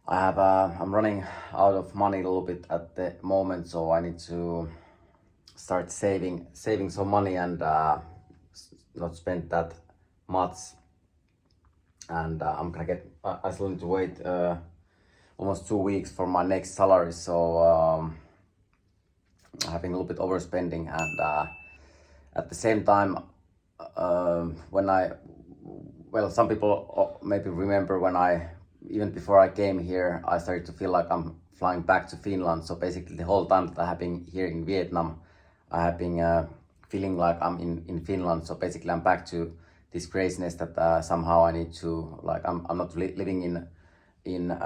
I'm running out of money a little bit at the moment, so I need to start saving some money and not spend that much. And I'm gonna get. I still need to wait almost 2 weeks for my next salary, so having a little bit overspending, and at the same time, some people maybe remember when even before I came here, I started to feel like I'm flying back to Finland. So basically the whole time that I have been here in Vietnam, I have been feeling like I'm in Finland. So basically I'm back to this craziness that somehow I need to, like, I'm not living in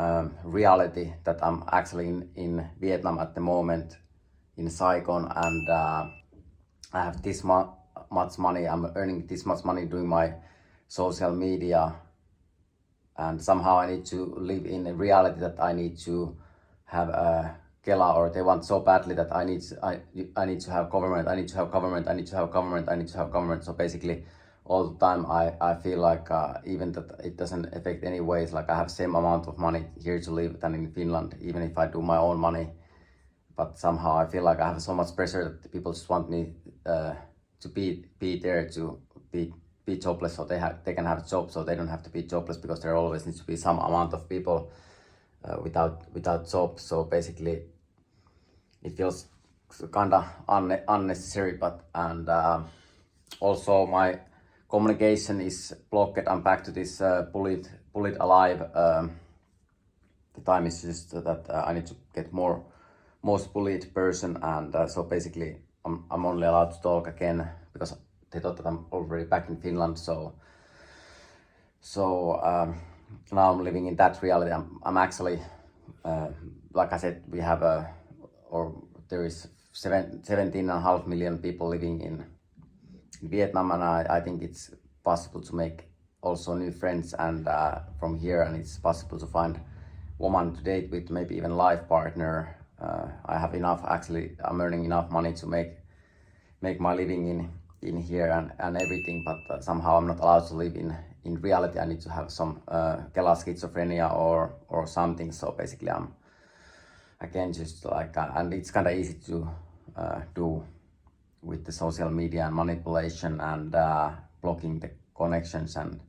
reality, that I'm actually in Vietnam at the moment, in Saigon, and I have this much money, I'm earning this much money doing my social media, and somehow I need to live in a reality that I need to have a Kela, or they want so badly that I need to have government, I need to have government, I need to have government, I need to have government. So basically all the time I feel like even that it doesn't affect any ways, like I have same amount of money here to live than in Finland, even if I do my own money. But somehow I feel like I have so much pressure that people just want me to be there, to be jobless, so they can have a job, so they don't have to be jobless, because there always needs to be some amount of people without job. So basically it feels kind of unnecessary, and also my communication is blocked. I'm back to this bullet alive. The time is just that I need to get most bullied person, and so basically I'm only allowed to talk again because they thought that I'm already back in Finland. So now I'm living in that reality. I'm actually, like I said, we have there is 17.5 million people living in Vietnam, and I think it's possible to make also new friends and from here, and it's possible to find woman to date with, maybe even life partner. I have enough, actually I'm earning enough money to make my living in here and everything, but somehow I'm not allowed to live in reality. I need to have some Kela schizophrenia or something. So basically I'm again just like, and it's kind of easy to do with the social media and manipulation and blocking the connections and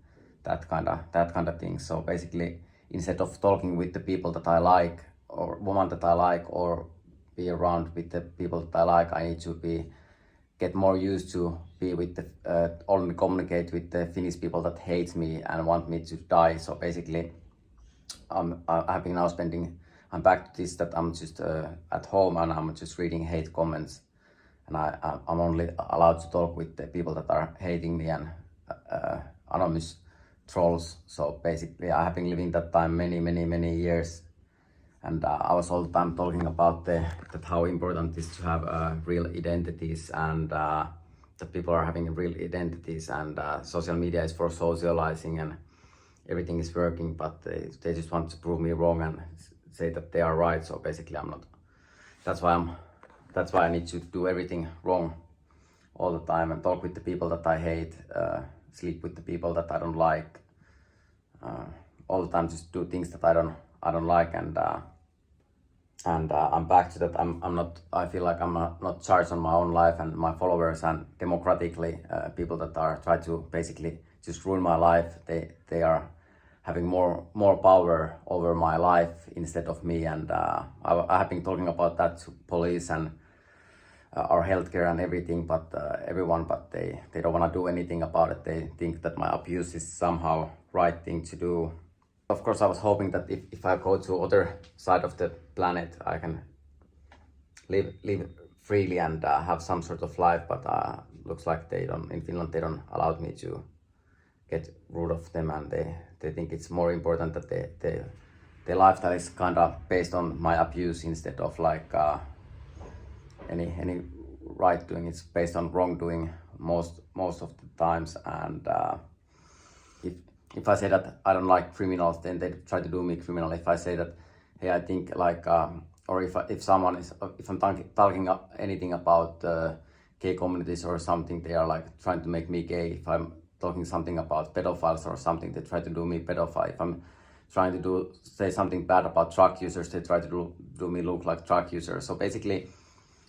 that kind of thing. So basically, instead of talking with the people that I like, or woman that I like, or be around with the people that I like, I need to get more used to be with the only communicate with the Finnish people that hate me and want me to die. So basically I've been now I'm back to this, that I'm just at home and I'm just reading hate comments, and I'm only allowed to talk with the people that are hating me and anonymous trolls. So basically I have been living that time many years, and I was all the time talking about that how important it is to have real identities, and that people are having real identities, and social media is for socializing and everything is working, but they just want to prove me wrong and say that they are right. So basically I'm not. That's why I need to do everything wrong all the time and talk with the people that I hate, sleep with the people that I don't like, all the time just do things that I don't like, and I'm back to that. I feel like I'm not charged on my own life and my followers, and democratically people that are try to basically just ruin my life, they are having more power over my life instead of me. And I have been talking about that to police and our healthcare and everything, but everyone, but they don't want to do anything about it. They think that my abuse is somehow right thing to do. Of course, I was hoping that if I go to other side of the planet, I can live freely and have some sort of life, but looks like in Finland they don't allow me to get rid of them, and they think it's more important that their lifestyle is kind of based on my abuse instead of like any right doing. It's based on wrongdoing most of the times, and if I say that I don't like criminals, then they try to do me criminal. If I say that, hey, I think like, or if I'm talking anything about gay communities or something, they are like trying to make me gay. If I'm talking something about pedophiles or something, they try to do me pedophile. If I'm trying to say something bad about truck users, they try to do me look like truck user. So basically,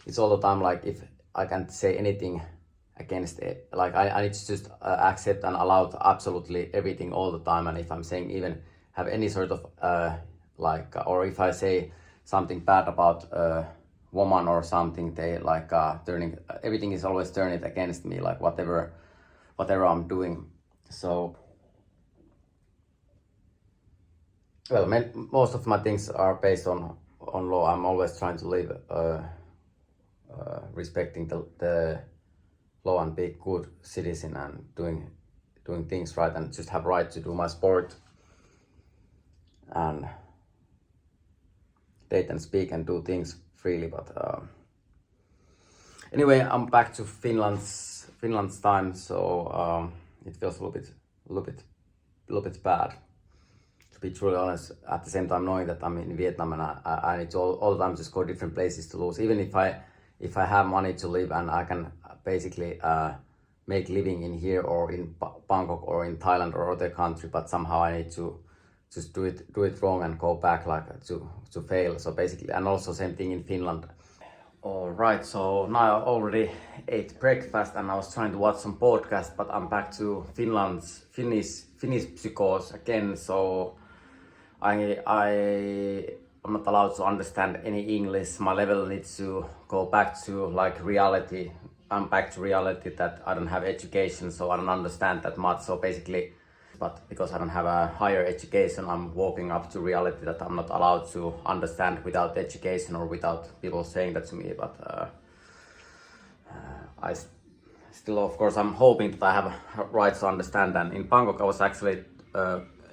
it's all the time like if I can't say anything against it, like I need to just accept and allow absolutely everything all the time. And if I'm saying even have any sort of or if I say something bad about woman or something, they like turning everything is always turning against me, like whatever I'm doing. So well, most of my things are based on law. I'm always trying to live respecting the law and be good citizen and doing things right and just have right to do my sport and date and speak and do things freely. But anyway, I'm back to Finland's time, so it feels a little bit bad, to be truly honest. At the same time, knowing that I'm in Vietnam and I need to all the time just go different places to lose. Even if I have money to live and I can basically make living in here or in Bangkok or in Thailand or other country, but somehow I need to just do it wrong and go back like to fail. So basically, and also same thing in Finland. All right, so now I already ate breakfast and I was trying to watch some podcast, but I'm back to Finnish psykoos again. So I'm not allowed to understand any English. My level needs to go back to like reality. I'm back to reality that I don't have education, so I don't understand that much. So basically, but because I don't have a higher education, I'm walking up to reality that I'm not allowed to understand without education or without people saying that to me. But I still, of course, I'm hoping that I have a right to understand. And in Bangkok, I was actually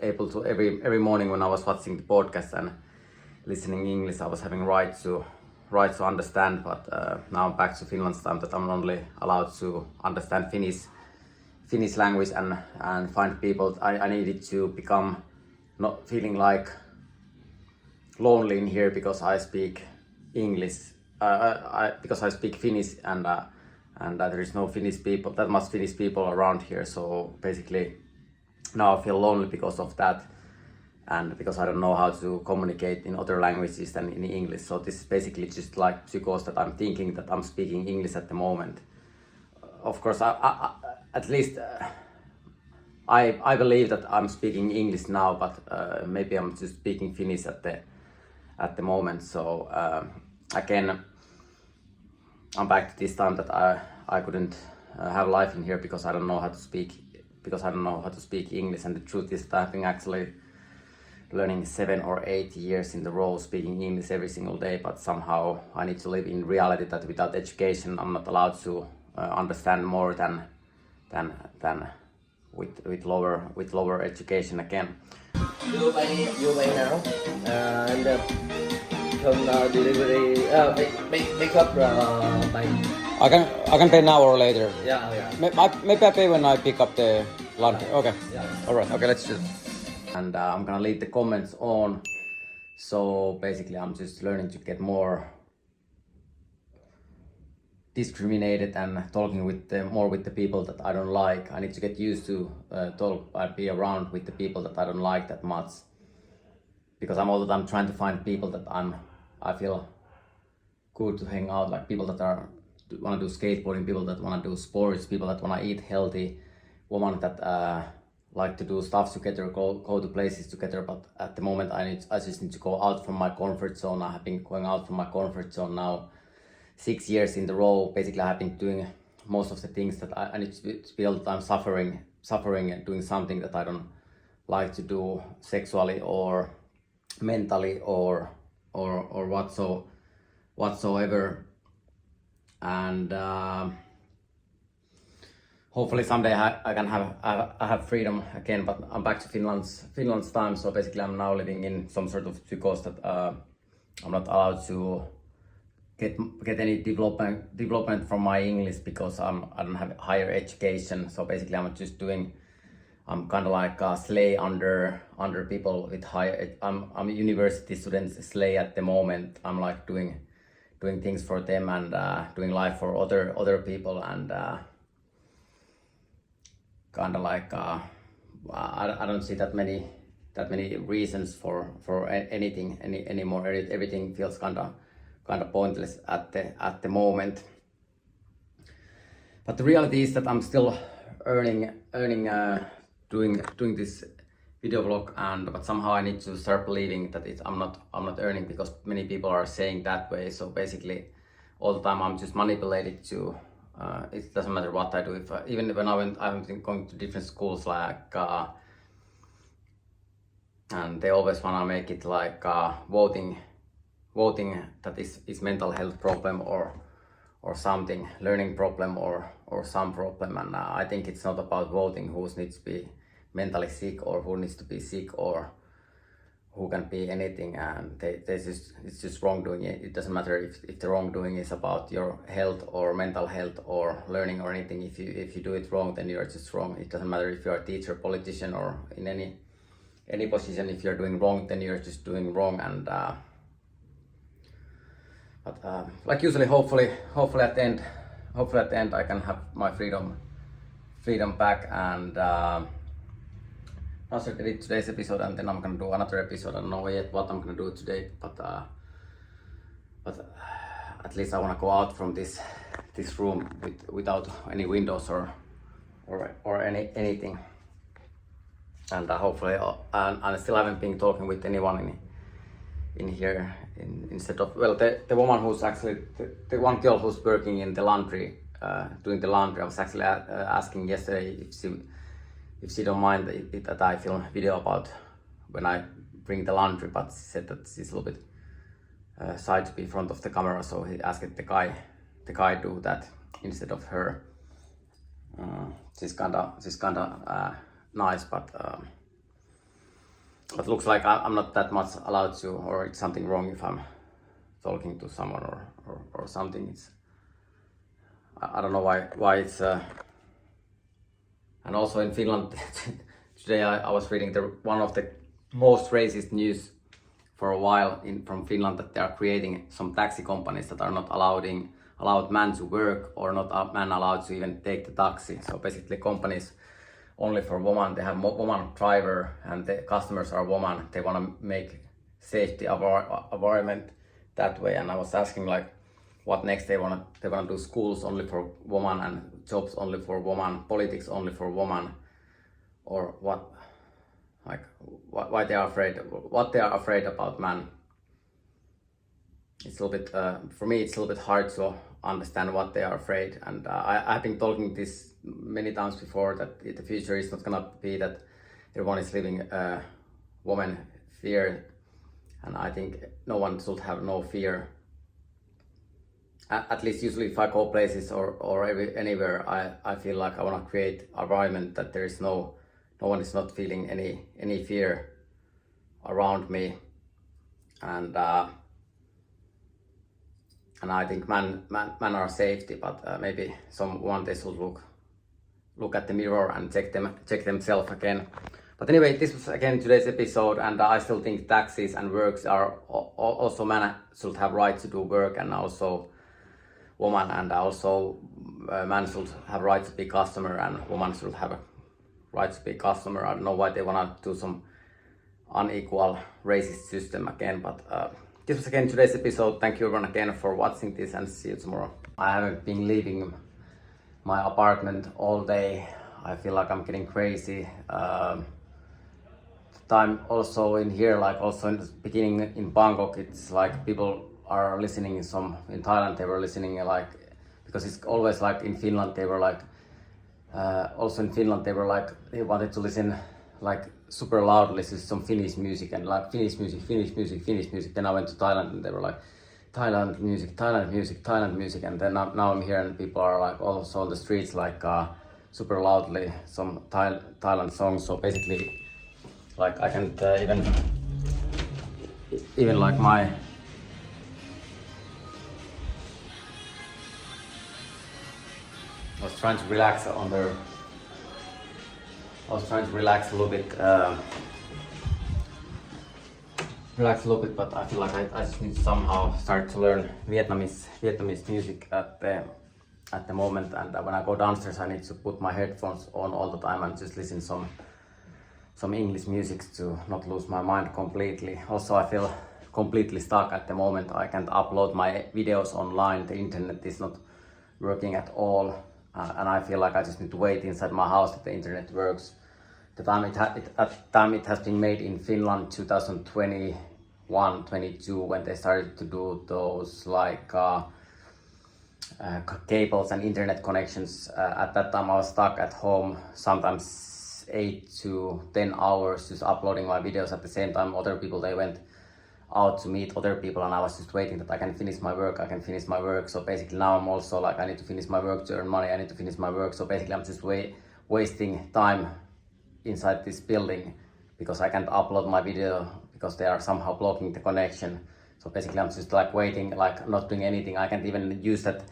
able to every morning when I was watching the podcast and listening English, I was having right to understand. But now I'm back to Finland's time that I'm only allowed to understand Finnish language and find people. I needed to become not feeling like lonely in here because I speak English. Because I speak Finnish and there is no that much Finnish people around here. So basically, now I feel lonely because of that, and because I don't know how to communicate in other languages than in English. So this is basically just like psykoos that I'm thinking that I'm speaking English at the moment. Of course, I at least I believe that I'm speaking English now, but maybe I'm just speaking Finnish at the moment. So again, I'm back to this time that I couldn't have life in here because I don't know how to speak English. And the truth is that I've been actually learning 7 or 8 years in the row speaking English every single day, but somehow I need to live in reality that without education I'm not allowed to understand more than with lower education again. Đưa bay nào and come delivery pick up by. I can pay now or later. Yeah. Maybe I pay when I pick up the lunch. Okay. Yeah. All right. Okay, let's do it. And I'm gonna leave the comments on. So basically, I'm just learning to get more discriminated and talking more with the people that I don't like. I need to get used to be around with the people that I don't like that much, because I'm all the time trying to find people that I feel good to hang out, like people that want to do skateboarding, people that want to do sports, people that want to eat healthy, women that like to do stuff together, go to places together. But at the moment I just need to go out from my comfort zone. I have been going out from my comfort zone now 6 years in the row. Basically I have been doing most of the things that I need to be all the time suffering and doing something that I don't like to do sexually or mentally or whatsoever. And hopefully someday I can have freedom again. But I'm back to Finland's time. So basically I'm now living in some sort of psykoos that I'm not allowed to get any development from my English because I don't have higher education. So basically I'm kind of like a slave under people with higher. I'm a university student slave at the moment. I'm like doing things for them and doing life for other people, and kind of like I don't see that many that many reasons for anything anymore. Everything feels kind of pointless at the moment. But the reality is that I'm still earning doing this video vlog, but somehow I need to start believing that I'm not earning, because many people are saying that way. So basically, all the time I'm just manipulated to. It doesn't matter what I do. Even when I've been going to different schools, like and they always wanna make it like voting that is mental health problem or something, learning problem or some problem. And I think it's not about voting who needs to be mentally sick or who needs to be sick or who can be anything, and it's just wrongdoing. It doesn't matter if the wrongdoing is about your health or mental health or learning or anything. If you do it wrong, then you're just wrong. It doesn't matter if you're a teacher, politician, or in any position. If you're doing wrong, then you're just doing wrong. And but like usually, hopefully at the end I can have my freedom back, and I'll edit today's episode, and then I'm gonna do another episode. I don't know yet what I'm gonna do today, but at least I wanna go out from this room without any windows or anything. And hopefully, I still haven't been talking with anyone in here. Instead of, well, the woman who's actually the one girl who's working in the laundry, doing the laundry. I was actually asking yesterday if she don't mind that I film a video about when I bring the laundry, but she said that she's a little bit shy to be in front of the camera, so he asked the guy do that instead of her. She's kinda nice, but looks like I'm not that much allowed to, or it's something wrong if I'm talking to someone or something. It's I don't know why it's. And also in Finland, today I was reading one of the most racist news for a while from Finland, that they are creating some taxi companies that are not allowed men to work, or not men allowed to even take the taxi. So basically companies only for women. They have woman driver and the customers are women. They want to make safety environment that way. And I was asking like, what next? They want to do schools only for women and jobs only for women, politics only for women, or what? Like why they are afraid? What they are afraid about men? It's a little bit for me. It's a little bit hard to understand what they are afraid. And I've been talking this many times before, that the future is not gonna be that everyone is living woman fear, and I think no one should have no fear. At least usually if I go places or anywhere, I feel like I want to create an environment that there is no one is not feeling any fear around me, and I think men are safety, but maybe someone they should look at the mirror and check themselves again. But anyway, this was again today's episode, and I still think taxis and works are also men should have right to do work, and also woman, and also man should have right to be customer, and woman should have a right to be customer. I don't know why they wanna do some unequal racist system again, but this was again today's episode. Thank you everyone again for watching this, and see you tomorrow. I haven't been leaving my apartment all day. I feel like I'm getting crazy. Time also in here, like also in the beginning in Bangkok, it's like people are listening in Thailand they were listening like, because it's always like in Finland they were like also in Finland they were like they wanted to listen like super loudly to some Finnish music, and like Finnish music. Then I went to Thailand and they were like Thailand music, and then now I'm here and people are like also on the streets like super loudly some Thailand songs. So basically like I can't even like I was trying to relax a little bit. But I feel like I just need to somehow start to learn Vietnamese music at the moment. And when I go downstairs, I need to put my headphones on all the time and just listen some some English music to not lose my mind completely. Also, I feel completely stuck at the moment. I can't upload my videos online. The internet is not working at all, and I feel like I just need to wait inside my house that the internet works. The time it has been made in Finland 2021-22 when they started to do those like cables and internet connections. At that time I was stuck at home sometimes 8 to 10 hours just uploading my videos at the same time. Other people, they went out to meet other people and I was just waiting that I can finish my work. So basically now I'm also like I need to finish my work to earn money. I need to finish my work. So basically I'm just wasting time inside this building because I can't upload my video because they are somehow blocking the connection. So basically I'm just like waiting, like not doing anything. I can't even use that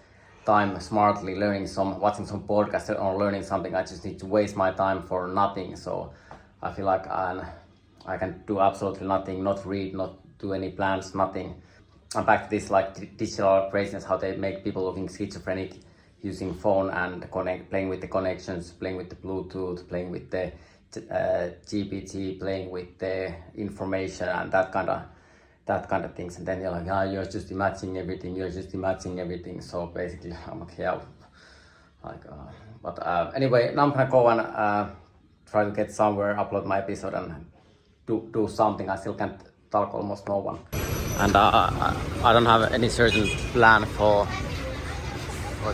time smartly watching some podcast or learning something. I just need to waste my time for nothing. So I feel like I can do absolutely nothing, not read, not do any plans, nothing. I'm back to this like digital craziness, how they make people looking schizophrenic using phone and playing with the connections, playing with the Bluetooth, playing with the GPT, playing with the information and that kind of things. And then you're like, you're just imagining everything. So basically I'm like, yeah, like, but anyway, now I'm gonna go and try to get somewhere, upload my episode and do something. I still can't talk almost no one. And I don't have any certain plan for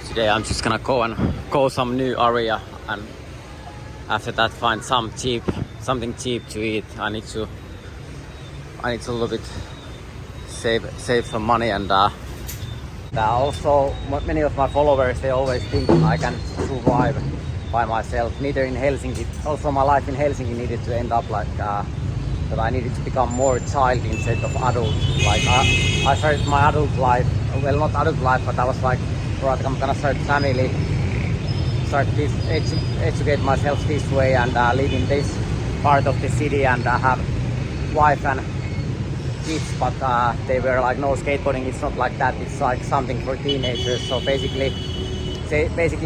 today. I'm just gonna go some new area and after that find something cheap to eat. I need to a little bit save some money and also many of my followers, they always think I can survive by myself. Neither in Helsinki, also my life in Helsinki needed to end up like that I needed to become more child instead of adult. Like I started my adult life, well not adult life, but I was like, right, I'm gonna start family, educate myself this way and live in this part of the city and have wife and kids, but they were like, no, skateboarding, it's not like that, it's like something for teenagers. So basically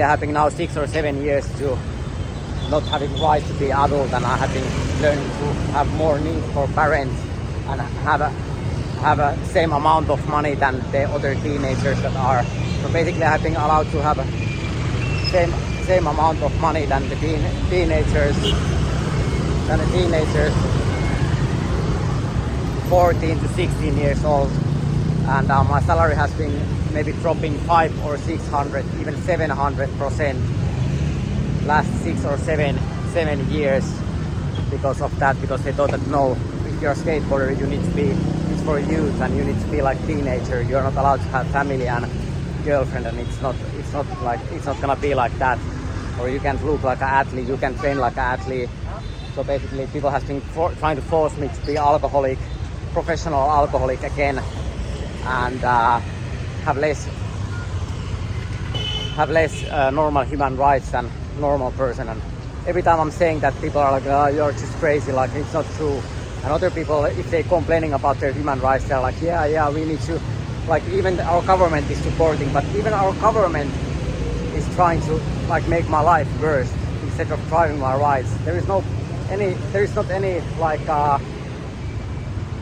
having now 6 or 7 years to not having right to be adult, and I have been learning to have more need for parents and have a same amount of money than the other teenagers that are. So basically I've been allowed to have a same amount of money than the teenagers 14 to 16 years old, and my salary has been maybe dropping 500 or 600, even 700% last 6 or 7 years because of that, because they thought that no, if you're a skateboarder you need to be, it's for youth and you need to be like teenager, you're not allowed to have family and girlfriend, and it's not gonna be like that, or you can't look like an athlete, you can train like an athlete. So basically people have been trying to force me to be professional alcoholic again, and have less normal human rights than normal person. And every time I'm saying that, people are like, you're just crazy, like it's not true. And other people, if they're complaining about their human rights, they're like, yeah, we need to, like even our government is supporting, but even our government is trying to like make my life worse instead of driving my rights. There is not any like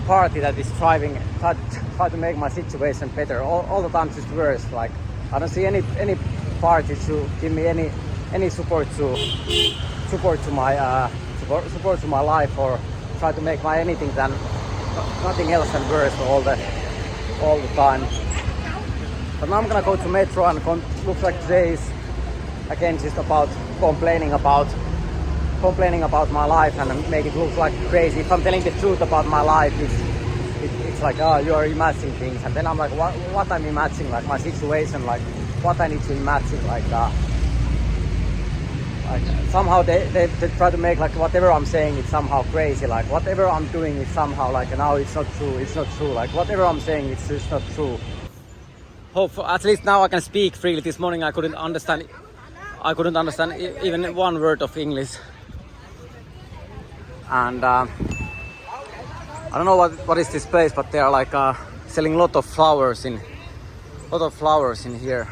party that is try to make my situation better. All the time it's just worse. Like I don't see any party to give me any support to my life, or try to make my nothing else than worse all the time. But now I'm gonna go to metro, and looks like today is again just about complaining about my life and make it look like crazy. If I'm telling the truth about my life, it's like, you're imagining things, and then I'm like, what I'm imagining, like my situation, like what I need to imagine, like somehow they try to make like whatever I'm saying it's somehow crazy, like whatever I'm doing is somehow like, now it's not true, like whatever I'm saying it's just not true. Hope at least now I can speak freely. This morning I couldn't understand even one word of English, and I don't know what is this place, but they are like selling a lot of flowers in here.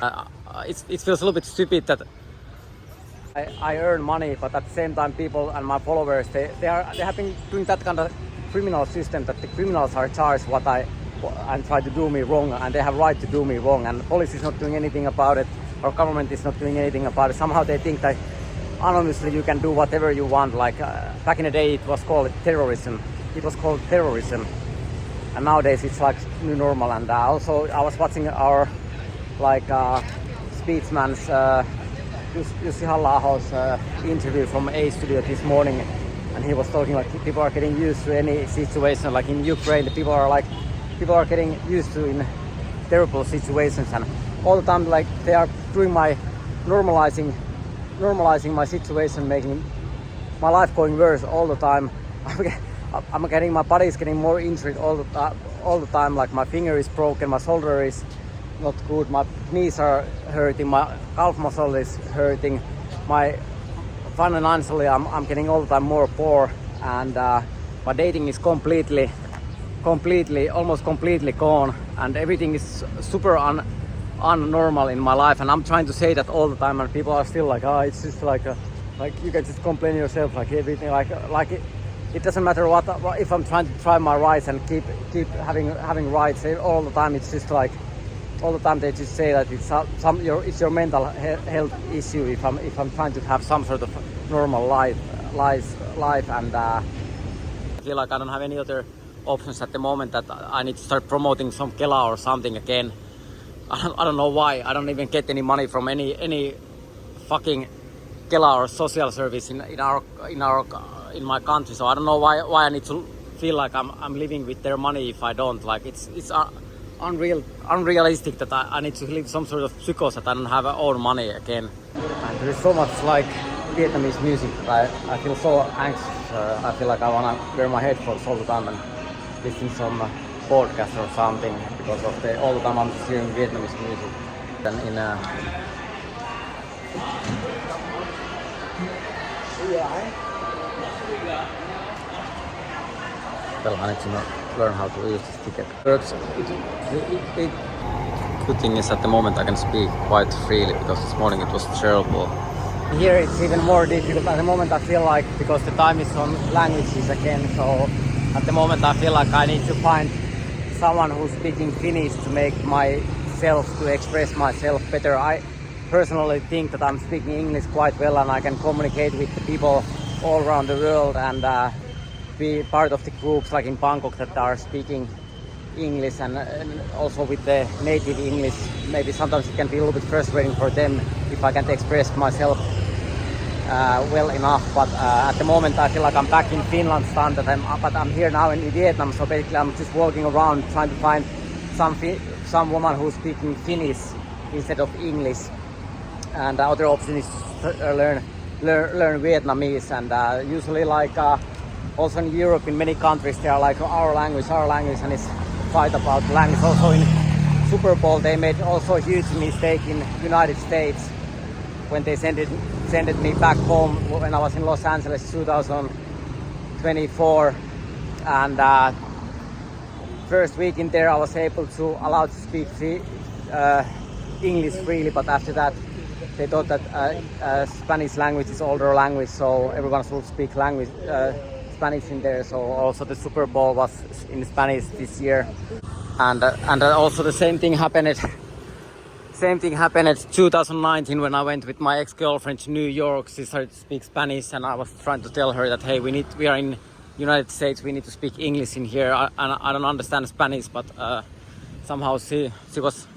It feels a little bit stupid that I earn money, but at the same time, people and my followers, they have been doing that kind of criminal system that the criminals are charged what and try to do me wrong, and they have right to do me wrong, and the police is not doing anything about it, or government is not doing anything about it. Somehow they think that anonymously you can do whatever you want. Like back in the day, it was called terrorism. It was called terrorism, and nowadays it's like new normal. And also I was watching our speechman's Jussi Halla-aho's interview from A Studio this morning, and he was talking like people are getting used to any situation. Like in Ukraine, the people are getting used to in terrible situations, and all the time like they are doing my normalizing my situation, making my life going worse all the time. My body is getting more injured all the time. Like my finger is broken, my shoulder is not good, my knees are hurting, my calf muscle is hurting, financially I'm getting all the time more poor, and my dating is almost completely gone, and everything is super unnormal in my life, and I'm trying to say that all the time, and people are still like, it's just like you can just complain yourself, like everything, like it doesn't matter what if I'm trying to try my rights and keep having rights all the time. It's just like all the time they just say that it's your mental health issue if I'm trying to have some sort of normal life, and I feel like I don't have any other options at the moment, that I need to start promoting some Kela or something again. I don't know why. I don't even get any money from any fucking Kela or social service in my country. So I don't know why I need to feel like I'm living with their money if I don't. Like it's unrealistic that I need to live some sort of psychosis that I don't have own money again. And there is so much like Vietnamese music that I feel so anxious. I feel like I wanna wear my headphones all the time and listen to some podcast or something, because of all the time I'm just hearing Vietnamese music. And well, I need to learn how to use this ticket. Good thing is at the moment I can speak quite freely, because this morning it was terrible. Here it's even more difficult. At the moment I feel like, because the time is on languages again, so at the moment I feel like I need to find someone who's speaking Finnish to make myself, to express myself better. I personally think that I'm speaking English quite well, and I can communicate with the people all around the world, and be part of the groups like in Bangkok that are speaking English, and also with the native English. Maybe sometimes it can be a little bit frustrating for them if I can't express myself well enough, but at the moment I feel like I'm back in Finland, but I'm here now in Vietnam, so basically I'm just walking around trying to find some woman who's speaking Finnish instead of English, and the other option is to learn Vietnamese. And usually like also in Europe, in many countries, they are like our language, and it's fight about language. Also in Super Bowl, they made also a huge mistake in United States when they sent me back home when I was in Los Angeles 2024, and first week in there I was allowed to speak English freely, but after that they thought that Spanish language is older language, so everyone should speak Spanish in there. So also the Super Bowl was in Spanish this year, and also the same thing happened 2019 when I went with my ex-girlfriend to New York. She started to speak Spanish, and I was trying to tell her that, hey, we are in United States, we need to speak English in here, and I don't understand Spanish, but somehow she was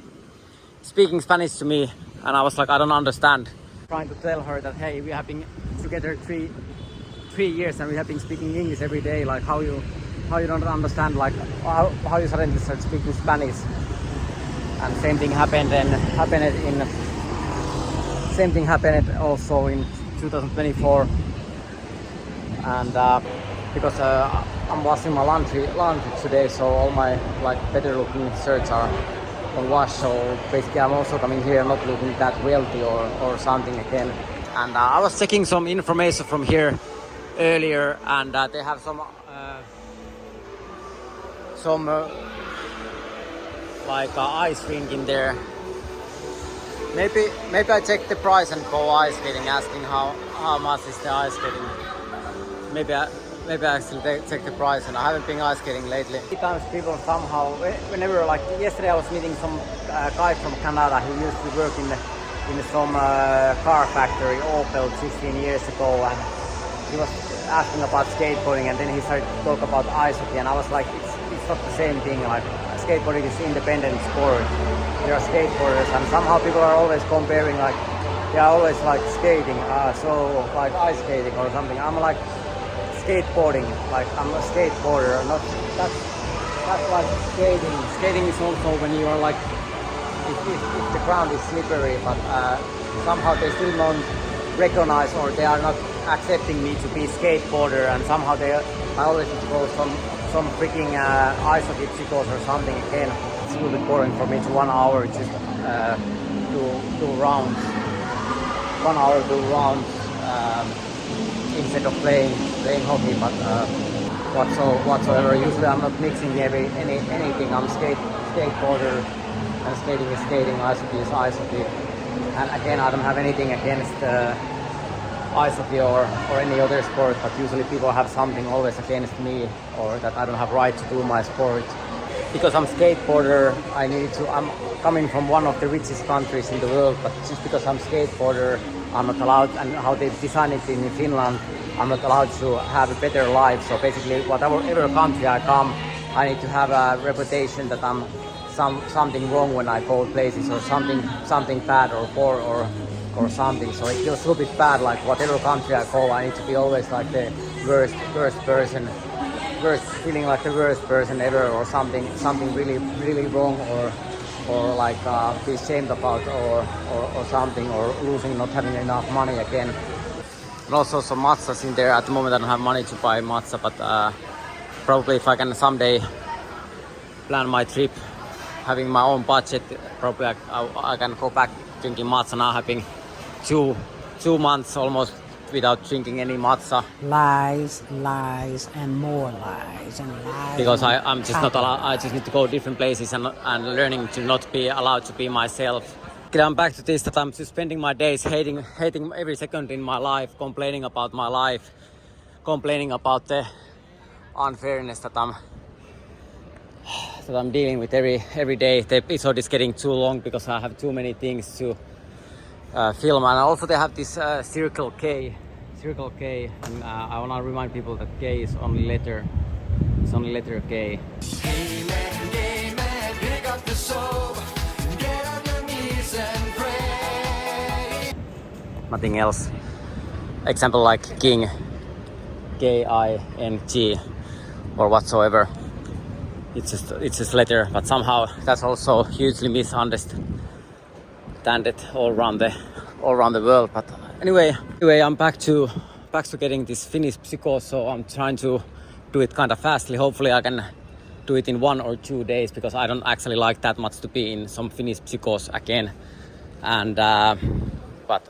speaking Spanish to me, and I was like, I don't understand. Trying to tell her that, hey, we have been together three years and we have been speaking English every day, like how you don't understand, like how you suddenly start speaking Spanish. And same thing happened also in 2024, and because I'm washing my laundry today, so all my like better looking shirts are on wash, so basically I'm also coming here not looking that wealthy or something again. And I was checking some information from here earlier, and they have some like ice rink in there Maybe I check the price and go ice skating, asking how much is the ice skating. Maybe I actually check the price, and I haven't been ice skating lately. Sometimes people somehow, whenever, like yesterday I was meeting some guy from Canada who used to work in some car factory, Opel, 16 years ago, and he was asking about skateboarding, and then he started to talk about ice hockey, and I was like, it's not the same thing. Like skateboarding is independent sport. There are skateboarders, and somehow people are always comparing, like they are always like skating, so like ice skating or something. I'm like skateboarding, like I'm a skateboarder, not that's like skating. Skating is also when you are like if the ground is slippery, but somehow they still don't recognize, or they are not accepting me to be skateboarder, and somehow I always need to go some freaking ice hockey psychos or something again. It's a little bit boring for me to 1 hour just do rounds. 1 hour do rounds instead of playing hockey, but whatsoever. Usually I'm not mixing anything. I'm skateboarder, and skating is skating, ice hockey is ice hockey. And again, I don't have anything against ice hockey or any other sport, but usually people have something always against me, or that I don't have right to do my sport. Because I'm skateboarder, I'm coming from one of the richest countries in the world, but just because I'm skateboarder, I'm not allowed, and how they've designed it in Finland, I'm not allowed to have a better life. So basically, whatever country I come, I need to have a reputation that I'm something wrong when I go places, or something bad or poor or something. So it feels a little bit bad, like whatever country I go, I need to be always like the worst person, feeling like the worst person ever, or something really wrong, or like be ashamed about, or something, or losing, not having enough money again. And also some matzahs in there. At the moment I don't have money to buy matzah, but probably if I can someday plan my trip, having my own budget, probably I can go back drinking matzah. Now having two months almost without drinking any matzah. Lies, and more lies, and lies. Because I'm just not allowed. I just need to go different places and learning to not be allowed to be myself. I'm back to this, that I'm just spending my days hating every second in my life, complaining about my life, complaining about the unfairness that I'm dealing with every day. The episode is getting too long because I have too many things to film, and also they have this Circle K, and I want to remind people that K is only letter. It's only letter K. Pick up the soul, get on your knees and pray. Nothing else. Example like King, K-I-N-G, or whatsoever. It's just letter, but somehow that's also hugely misunderstood all around the world. But anyway, I'm back to getting this Finnish psycho, so I'm trying to do it kind of fastly. Hopefully I can do it in 1 or 2 days, because I don't actually like that much to be in some Finnish psychos again. And but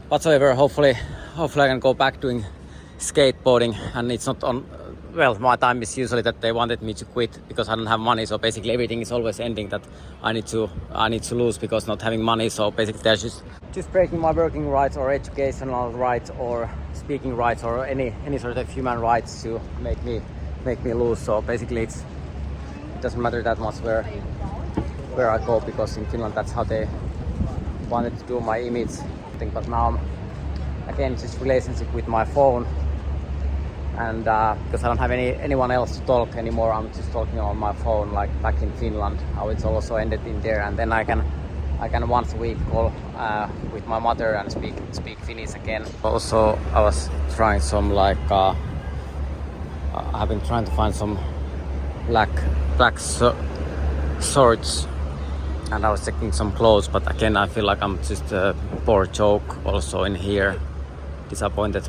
whatsoever, hopefully I can go back doing skateboarding, and it's not on. Well, my time is usually that they wanted me to quit because I don't have money. So basically everything is always ending that I need to lose because not having money. So basically they're just breaking my working rights or educational rights or speaking rights or any sort of human rights to make me lose. So basically it doesn't matter that much where I go, because in Finland that's how they wanted to do my image thing. But now again, just relationship with my phone. And because I don't have anyone else to talk anymore, I'm just talking on my phone, like back in Finland, how it's also ended in there. And then I can once a week call with my mother and speak Finnish again. Also, I was trying some I've been trying to find some black shorts, and I was checking some clothes, but again I feel like I'm just a poor joke also in here. Disappointed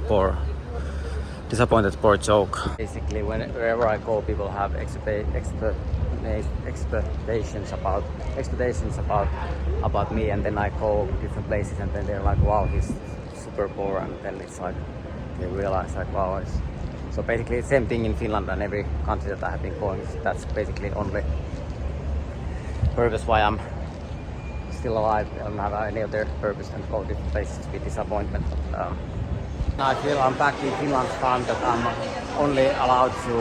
poor joke. Basically, wherever I go, people have expectations about me, and then I go different places, and then they're like, "Wow, he's super poor," and then it's like they realize like, "Wow." So basically, the same thing in Finland and every country that I have been going. That's basically only purpose why I'm still alive. I don't have any other purpose than to go to different places to be disappointment. But, I feel I'm back in Finland's time that I'm only allowed to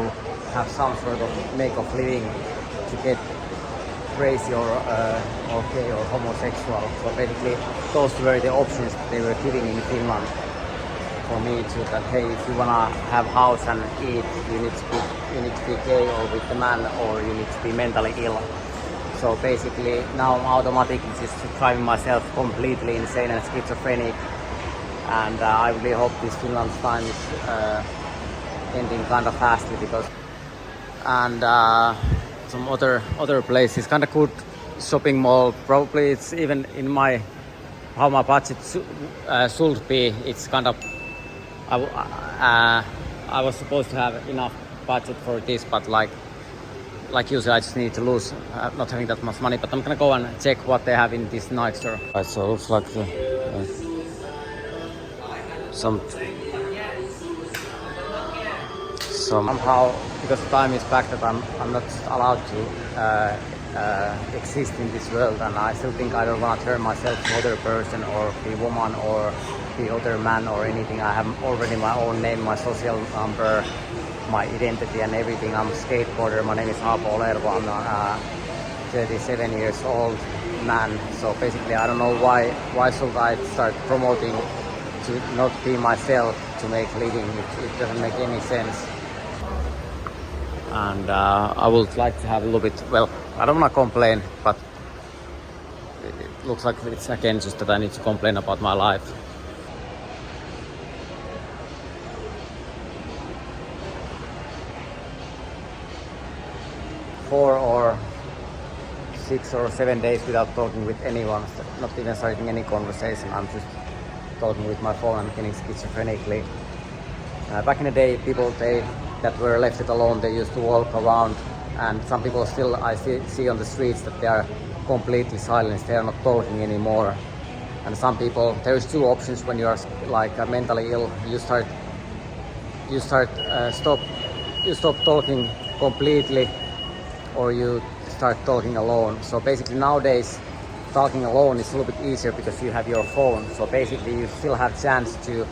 have some sort of make of living to get crazy or gay or homosexual. So basically those were the options that they were giving in Finland for me to that hey, if you wanna have house and eat, you need to be gay or with the man, or you need to be mentally ill. So basically now I'm automatically just driving myself completely insane and schizophrenic. And I really hope this Finland's time is ending kind of fastly because some other places, kind of good shopping mall. Probably it's even in how my budget should be. It's kind of I was supposed to have enough budget for this, but like usually I just need to lose not having that much money. But I'm gonna go and check what they have in this Nike store. Right, so it looks like somehow, because time is back, that I'm not allowed to exist in this world, and I still think I don't want to turn myself to other person or be woman or be other man or anything. I have already my own name, my social number, my identity and everything. I'm a skateboarder. My name is Aapo. I'm a 37 years old man. So basically I don't know why should I start promoting to not be myself to make living. It doesn't make any sense. And I would like to have a little bit, well, I don't want to complain, but it looks like it's again just that I need to complain about my life. Four or 6 or 7 days without talking with anyone, not even starting any conversation. I'm just talking with my phone and getting schizophrenically. Back in the day, people that were left it alone, they used to walk around, and some people still I see on the streets that they are completely silent. They are not talking anymore. And some people, there's two options when you are like mentally ill. You stop talking completely, or you start talking alone. So basically nowadays talking alone is a little bit easier because you have your phone. So basically you still have chance to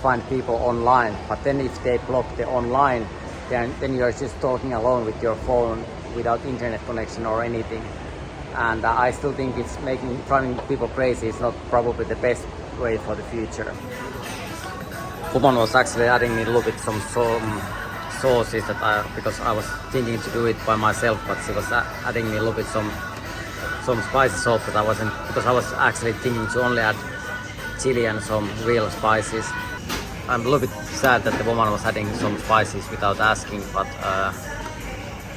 find people online, but then if they block the online, then you are just talking alone with your phone without internet connection or anything. And I still think it's driving people crazy. It's not probably the best way for the future. Woman was actually adding me a little bit some sauces because I was thinking to do it by myself, but she was adding me a little bit some spicy salt that I wasn't, because I was actually thinking to only add chili and some real spices. I'm a little bit sad that the woman was adding some spices without asking, but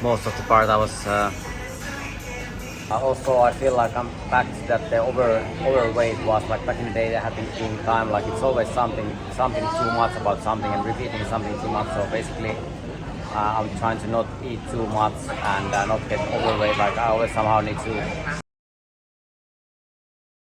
most of the part I was. Also, I feel like I'm back to that the overweight was like back in the day. They have been eating time, like it's always something too much about something and repeating something too much. So basically, I'm trying to not eat too much and not get overweight. Like I always somehow need to